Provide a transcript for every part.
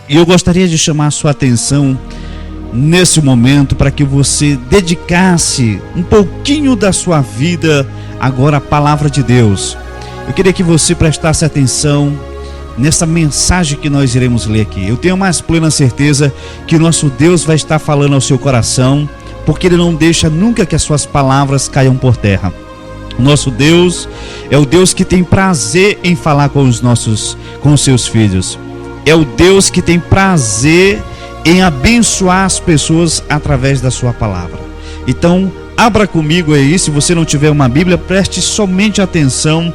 E eu gostaria de chamar a sua atenção nesse momento para que você dedicasse um pouquinho da sua vida agora à palavra de Deus. Eu queria que você prestasse atenção nessa mensagem que nós iremos ler aqui. Eu tenho mais plena certeza que o nosso Deus vai estar falando ao seu coração, porque Ele não deixa nunca que as suas palavras caiam por terra. O nosso Deus é o Deus que tem prazer em falar com os seus filhos. É o Deus que tem prazer em abençoar as pessoas através da sua palavra. Então, abra comigo aí, se você não tiver uma Bíblia, preste somente atenção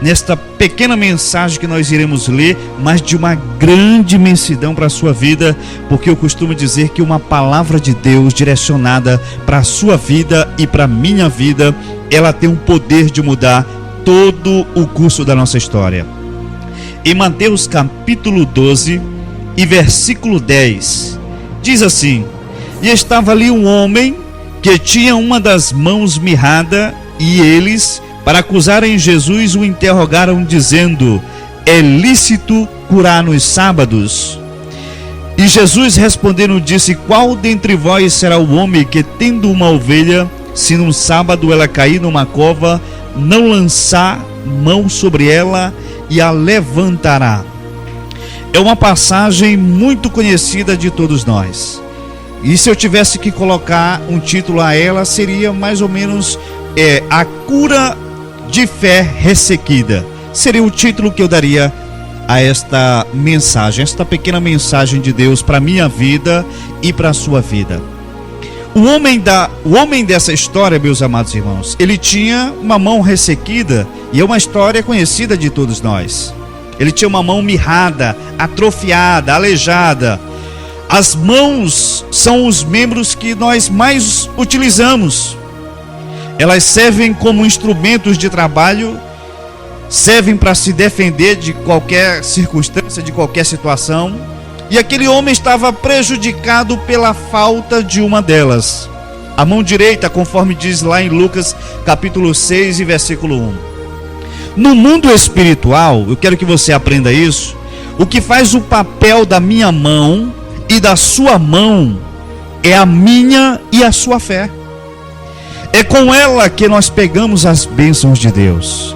nesta pequena mensagem que nós iremos ler, mas de uma grande imensidão para a sua vida, porque eu costumo dizer que uma palavra de Deus direcionada para a sua vida e para a minha vida, ela tem o poder de mudar todo o curso da nossa história. Em Mateus capítulo 12 e versículo 10, diz assim: E estava ali um homem que tinha uma das mãos mirrada, e eles, para acusarem Jesus, o interrogaram dizendo: É lícito curar nos sábados? E Jesus respondendo disse: Qual dentre vós será o homem que, tendo uma ovelha, se num sábado ela cair numa cova, não lançar mão sobre ela e a levantará? É uma passagem muito conhecida de todos nós. E se eu tivesse que colocar um título a ela, seria mais ou menos a cura de fé ressequida. Seria o título que eu daria a esta mensagem, esta pequena mensagem de Deus para a minha vida e para a sua vida. O homem dessa história, meus amados irmãos, ele tinha uma mão ressequida, e é uma história conhecida de todos nós. Ele tinha uma mão mirrada, atrofiada, aleijada. As mãos são os membros que nós mais utilizamos. Elas servem como instrumentos de trabalho, servem para se defender de qualquer circunstância, de qualquer situação. E aquele homem estava prejudicado pela falta de uma delas. A mão direita, conforme diz lá em Lucas capítulo 6 e versículo 1. No mundo espiritual, eu quero que você aprenda isso, o que faz o papel da minha mão e da sua mão é a minha e a sua fé. É com ela que nós pegamos as bênçãos de Deus.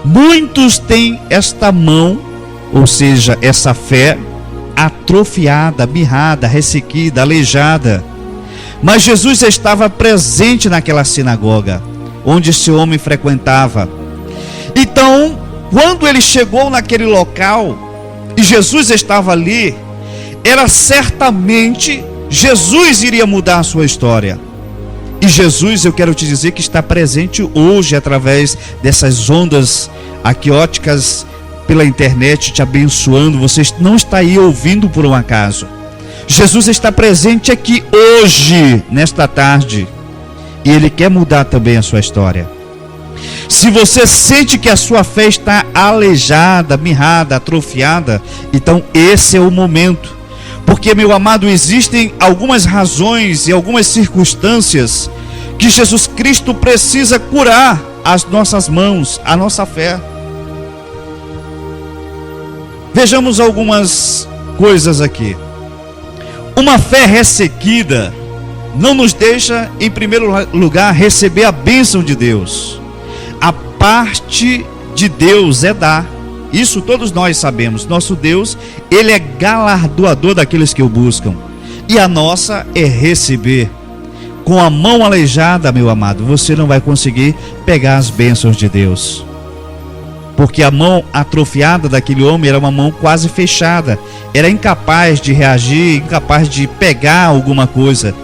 Muitos têm esta mão, ou seja, essa fé, atrofiada, mirrada, ressequida, aleijada. Mas Jesus estava presente naquela sinagoga onde esse homem frequentava. Então, quando ele chegou naquele local e Jesus estava ali, era certamente Jesus iria mudar a sua história. E Jesus, eu quero te dizer que está presente hoje através dessas ondas aquióticas pela internet, te abençoando. Você não está aí ouvindo por um acaso. Jesus está presente aqui hoje, nesta tarde, e Ele quer mudar também a sua história. Se você sente que a sua fé está aleijada, mirrada, atrofiada, então esse é o momento. Porque, meu amado, existem algumas razões e algumas circunstâncias que Jesus Cristo precisa curar as nossas mãos, a nossa fé. Vejamos algumas coisas aqui. Uma fé ressequida não nos deixa, em primeiro lugar, receber a bênção de Deus. A parte de Deus é dar. Isso todos nós sabemos. Nosso Deus, Ele é galardoador daqueles que o buscam. E a nossa é receber. Com a mão aleijada, meu amado, você não vai conseguir pegar as bênçãos de Deus. Porque a mão atrofiada daquele homem era uma mão quase fechada. Era incapaz de reagir, incapaz de pegar alguma coisa.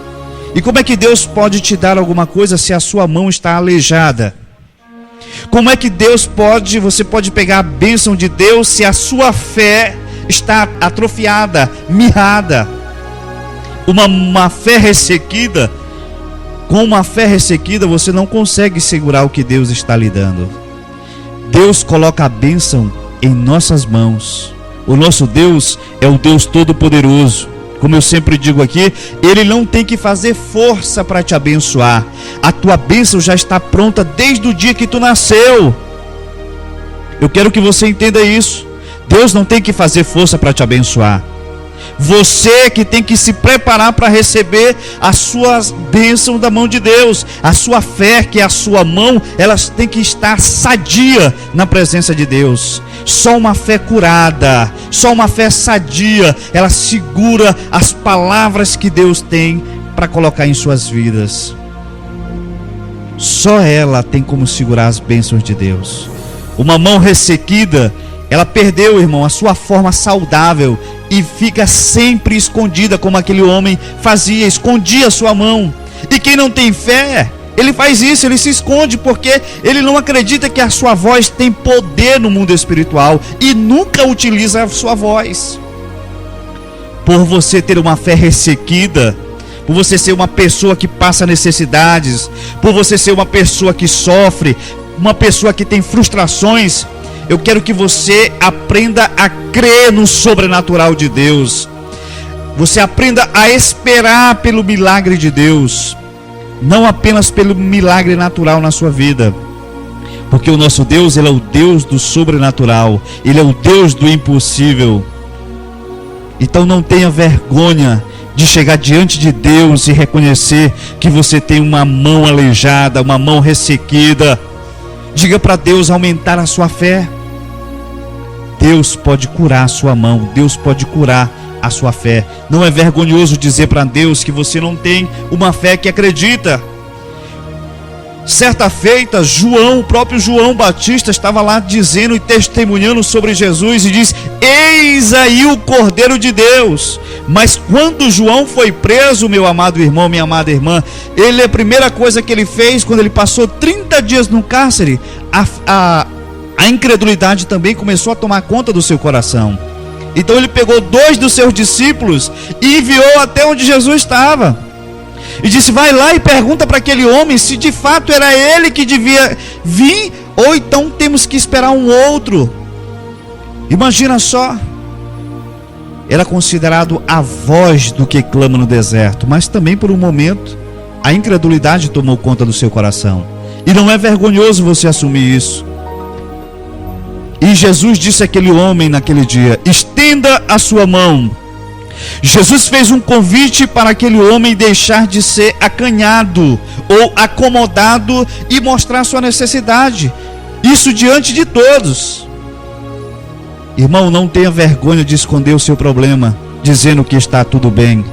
E como é que Deus pode te dar alguma coisa se a sua mão está aleijada? Como é que você pode pegar a bênção de Deus se a sua fé está atrofiada, mirrada? Uma fé ressequida, com uma fé ressequida você não consegue segurar o que Deus está lhe dando. Deus coloca a bênção em nossas mãos. O nosso Deus é o Deus Todo-Poderoso. Como eu sempre digo aqui, Ele não tem que fazer força para te abençoar. A tua bênção já está pronta desde o dia que tu nasceu. Eu quero que você entenda isso. Deus não tem que fazer força para te abençoar. Você que tem que se preparar para receber as suas bênçãos da mão de Deus. A sua fé, que é a sua mão, elas tem que estar sadia na presença de Deus. Só uma fé curada, só uma fé sadia, ela segura as palavras que Deus tem para colocar em suas vidas. Só ela tem como segurar as bênçãos de Deus. Uma mão ressequida, ela perdeu, irmão, a sua forma saudável e fica sempre escondida, como aquele homem fazia, escondia a sua mão. E quem não tem fé, ele faz isso, ele se esconde, porque ele não acredita que a sua voz tem poder no mundo espiritual e nunca utiliza a sua voz. Por você ter uma fé ressequida, por você ser uma pessoa que passa necessidades, por você ser uma pessoa que sofre, uma pessoa que tem frustrações, eu quero que você aprenda a crer no sobrenatural de Deus. Você aprenda a esperar pelo milagre de Deus, não apenas pelo milagre natural na sua vida. Porque o nosso Deus, Ele é o Deus do sobrenatural, Ele é o Deus do impossível. Então não tenha vergonha de chegar diante de Deus e reconhecer que você tem uma mão aleijada, uma mão ressequida. Diga para Deus aumentar a sua fé. Deus pode curar a sua mão, Deus pode curar a sua fé. Não é vergonhoso dizer para Deus que você não tem uma fé que acredita. Certa feita, João, o próprio João Batista, estava lá dizendo e testemunhando sobre Jesus e diz: eis aí o Cordeiro de Deus. Mas quando João foi preso, meu amado irmão, minha amada irmã, a primeira coisa que ele fez, quando ele passou 30 dias no cárcere, a incredulidade também começou a tomar conta do seu coração. Então ele pegou 2 dos seus discípulos e enviou até onde Jesus estava. E disse: vai lá e pergunta para aquele homem se de fato era ele que devia vir, ou então temos que esperar um outro. Imagina só. Era considerado a voz do que clama no deserto, mas também por um momento a incredulidade tomou conta do seu coração. E não é vergonhoso você assumir isso. E Jesus disse àquele homem naquele dia: estenda a sua mão. Jesus fez um convite para aquele homem deixar de ser acanhado ou acomodado e mostrar sua necessidade. Isso diante de todos. Irmão, não tenha vergonha de esconder o seu problema, dizendo que está tudo bem.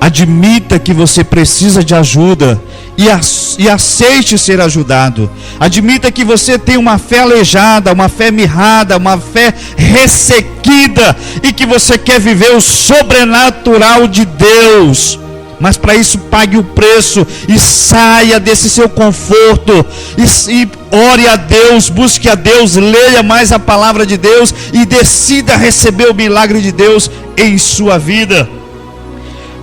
Admita que você precisa de ajuda e aceite ser ajudado. Admita que você tem uma fé aleijada, uma fé mirrada, uma fé ressequida e que você quer viver o sobrenatural de Deus. Mas para isso pague o preço e saia desse seu conforto e ore a Deus, busque a Deus, leia mais a palavra de Deus e decida receber o milagre de Deus em sua vida.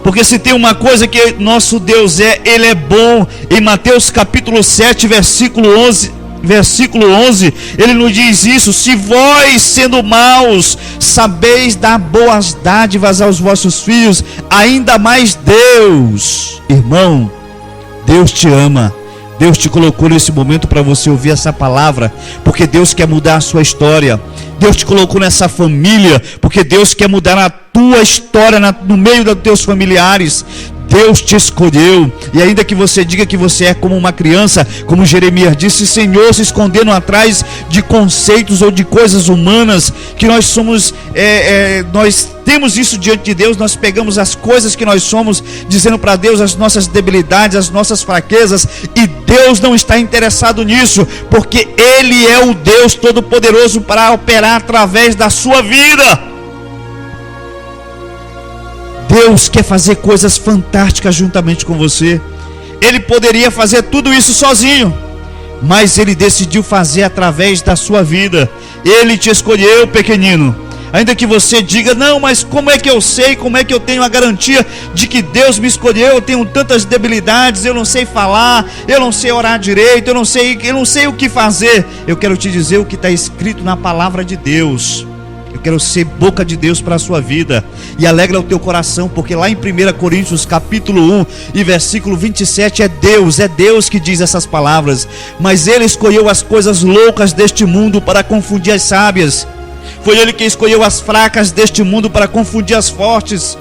Porque se tem uma coisa que nosso Deus Ele é bom. Em Mateus capítulo 7, versículo 11, Ele nos diz isso: se vós, sendo maus, sabeis dar boas dádivas aos vossos filhos, ainda mais Deus. Irmão, Deus te ama. Deus te colocou nesse momento para você ouvir essa palavra, porque Deus quer mudar a sua história. Deus te colocou nessa família, porque Deus quer mudar a tua história no meio dos teus familiares. Deus te escolheu, e ainda que você diga que você é como uma criança, como Jeremias disse, Senhor, se escondendo atrás de conceitos ou de coisas humanas, que nós somos, nós temos isso diante de Deus, nós pegamos as coisas que nós somos, dizendo para Deus as nossas debilidades, as nossas fraquezas, e Deus não está interessado nisso, porque Ele é o Deus Todo-Poderoso para operar através da sua vida. Deus quer fazer coisas fantásticas juntamente com você. Ele poderia fazer tudo isso sozinho, mas Ele decidiu fazer através da sua vida. Ele te escolheu, pequenino. Ainda que você diga: não, mas como é que eu sei, como é que eu tenho a garantia de que Deus me escolheu? Eu tenho tantas debilidades, eu não sei falar, eu não sei orar direito, eu não sei o que fazer. Eu quero te dizer o que está escrito na palavra de Deus. Eu quero ser boca de Deus para a sua vida. E alegra o teu coração, porque lá em 1 Coríntios capítulo 1 e versículo 27 é Deus que diz essas palavras. Mas Ele escolheu as coisas loucas deste mundo para confundir as sábias. Foi Ele que escolheu as fracas deste mundo para confundir as fortes.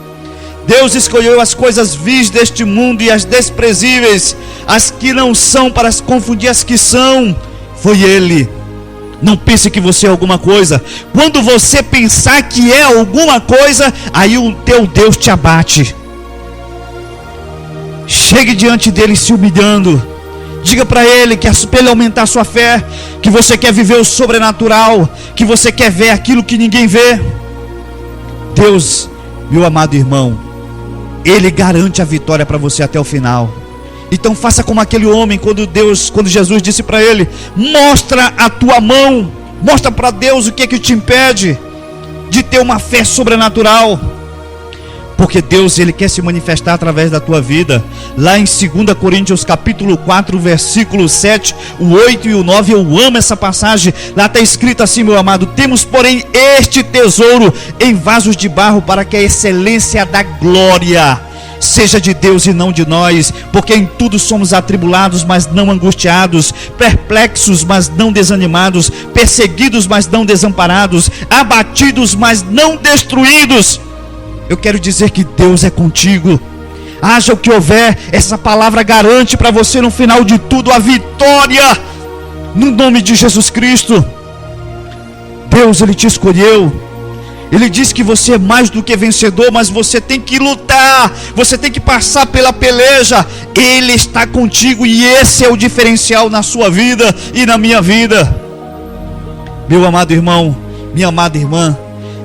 Deus escolheu as coisas vis deste mundo e as desprezíveis, as que não são, para confundir as que são. Foi Ele. Não pense que você é alguma coisa. Quando você pensar que é alguma coisa, aí o teu Deus te abate. Chegue diante dele se humilhando. Diga para ele que para ele aumentar a sua fé, que você quer viver o sobrenatural, que você quer ver aquilo que ninguém vê. Deus, meu amado irmão, Ele garante a vitória para você até o final. Então faça como aquele homem, quando Jesus disse para ele: mostra a tua mão. Mostra para Deus o que é que te impede de ter uma fé sobrenatural. Porque Deus, Ele quer se manifestar através da tua vida. Lá em 2 Coríntios capítulo 4, versículo 7, o 8 e o 9, eu amo essa passagem. Lá está escrito assim, meu amado: temos, porém, este tesouro em vasos de barro, para que a excelência da glória seja de Deus e não de nós, porque em tudo somos atribulados, mas não angustiados, perplexos, mas não desanimados, perseguidos, mas não desamparados, abatidos, mas não destruídos. Eu quero dizer que Deus é contigo. Haja o que houver, essa palavra garante para você no final de tudo a vitória, no nome de Jesus Cristo. Deus, Ele te escolheu. Ele diz que você é mais do que vencedor, mas você tem que lutar, você tem que passar pela peleja. Ele está contigo e esse é o diferencial na sua vida e na minha vida. Meu amado irmão, minha amada irmã,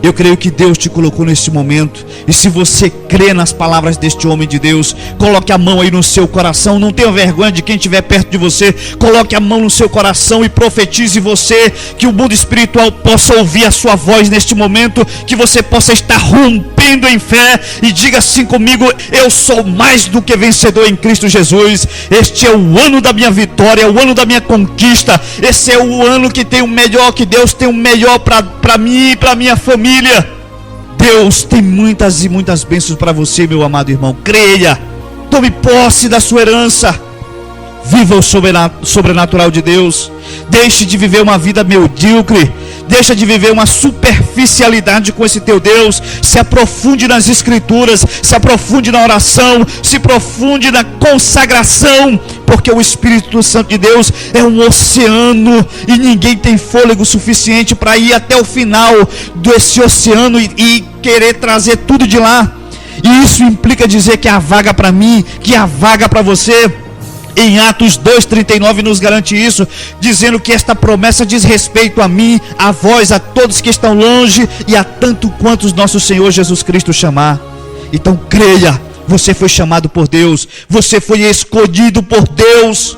eu creio que Deus te colocou nesse momento. E se você crê nas palavras deste homem de Deus, coloque a mão aí no seu coração. Não tenha vergonha de quem estiver perto de você. Coloque a mão no seu coração e profetize você, que o mundo espiritual possa ouvir a sua voz neste momento, que você possa estar rompendo em fé. E diga assim comigo: eu sou mais do que vencedor em Cristo Jesus. Este é o ano da minha vitória, é o ano da minha conquista. Esse é o ano que tem o melhor, que Deus tem o melhor para mim e para minha família. Deus tem muitas e muitas bênçãos para você, meu amado irmão. Creia, tome posse da sua herança. Viva o sobrenatural de Deus. Deixe de viver uma vida medíocre. Deixa de viver uma superficialidade com esse teu Deus. Se aprofunde nas escrituras, se aprofunde na oração, se aprofunde na consagração, porque o Espírito Santo de Deus é um oceano e ninguém tem fôlego suficiente para ir até o final desse oceano e querer trazer tudo de lá. E isso implica dizer que há vaga para mim, que há vaga para você. Em Atos 2,39 nos garante isso, dizendo que esta promessa diz respeito a mim, a vós, a todos que estão longe e a tanto quantos nosso Senhor Jesus Cristo chamar. Então creia, você foi chamado por Deus, você foi escolhido por Deus.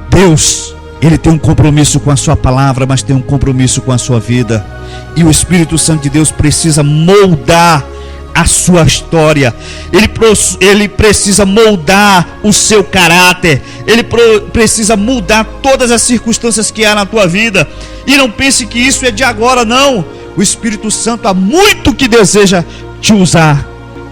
Deus, Ele tem um compromisso com a sua palavra, mas tem um compromisso com a sua vida. E o Espírito Santo de Deus precisa moldar a sua história. Ele precisa moldar o seu caráter. Ele precisa mudar todas as circunstâncias que há na tua vida. E não pense que isso é de agora, não. O Espírito Santo há muito que deseja te usar.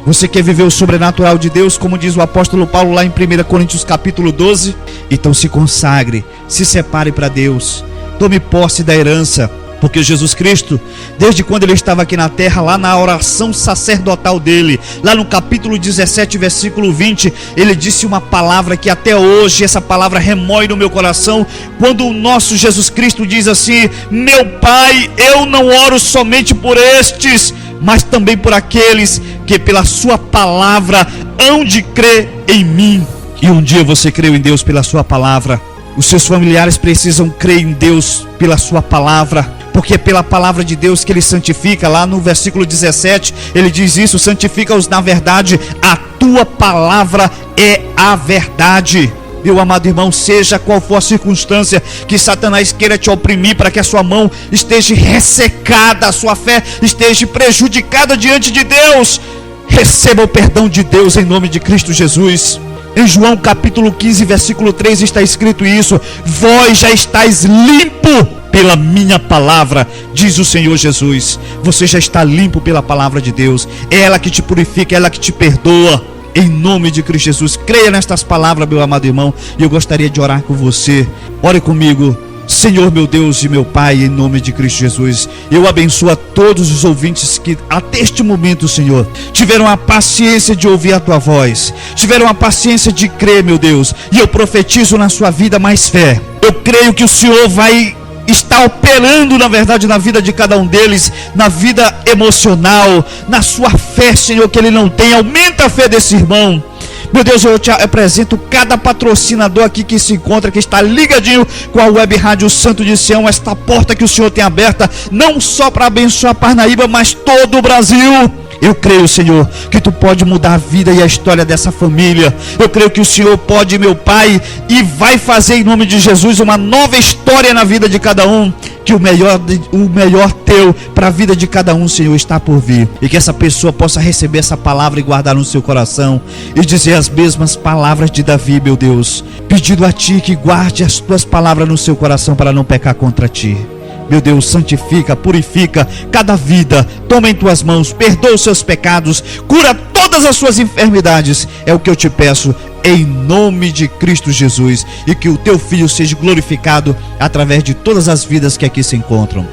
Você quer viver o sobrenatural de Deus, como diz o apóstolo Paulo lá em 1 Coríntios capítulo 12? Então se consagre, se separe para Deus, tome posse da herança. Porque Jesus Cristo, desde quando Ele estava aqui na terra, lá na oração sacerdotal dele, lá no capítulo 17, versículo 20, Ele disse uma palavra que até hoje, essa palavra remói no meu coração, quando o nosso Jesus Cristo diz assim: meu Pai, eu não oro somente por estes, mas também por aqueles que pela sua palavra hão de crer em mim. E um dia você creu em Deus pela sua palavra. Os seus familiares precisam crer em Deus pela sua palavra, porque é pela palavra de Deus que Ele santifica. Lá no versículo 17, Ele diz isso: santifica-os na verdade, a tua palavra é a verdade. Meu amado irmão, seja qual for a circunstância que Satanás queira te oprimir, para que a sua mão esteja ressecada, a sua fé esteja prejudicada diante de Deus, receba o perdão de Deus em nome de Cristo Jesus. Em João capítulo 15, versículo 3 está escrito isso: vós já estáis limpo pela minha palavra, diz o Senhor Jesus. Você já está limpo pela palavra de Deus. É ela que te purifica, é ela que te perdoa. Em nome de Cristo Jesus, creia nestas palavras, meu amado irmão. E eu gostaria de orar com você. Ore comigo. Senhor, meu Deus e meu Pai, em nome de Cristo Jesus, eu abençoo a todos os ouvintes que até este momento, Senhor, tiveram a paciência de ouvir a Tua voz, tiveram a paciência de crer, meu Deus, e eu profetizo na sua vida mais fé. Eu creio que o Senhor vai estar operando, na verdade, na vida de cada um deles, na vida emocional, na sua fé, Senhor, que ele não tem. Aumenta a fé desse irmão. Meu Deus, eu te apresento cada patrocinador aqui que se encontra, que está ligadinho com a Web Rádio Santo de Sião, esta porta que o Senhor tem aberta, não só para abençoar Parnaíba, mas todo o Brasil. Eu creio, Senhor, que Tu pode mudar a vida e a história dessa família. Eu creio que o Senhor pode, meu Pai, e vai fazer em nome de Jesus uma nova história na vida de cada um. Que o melhor Teu para a vida de cada um, Senhor, está por vir. E que essa pessoa possa receber essa palavra e guardar no seu coração. E dizer as mesmas palavras de Davi, meu Deus. Pedindo a Ti que guarde as Tuas palavras no seu coração para não pecar contra Ti. Meu Deus, santifica, purifica cada vida, toma em Tuas mãos, perdoa os seus pecados, cura todas as suas enfermidades. É o que eu te peço, em nome de Cristo Jesus, e que o Teu Filho seja glorificado através de todas as vidas que aqui se encontram.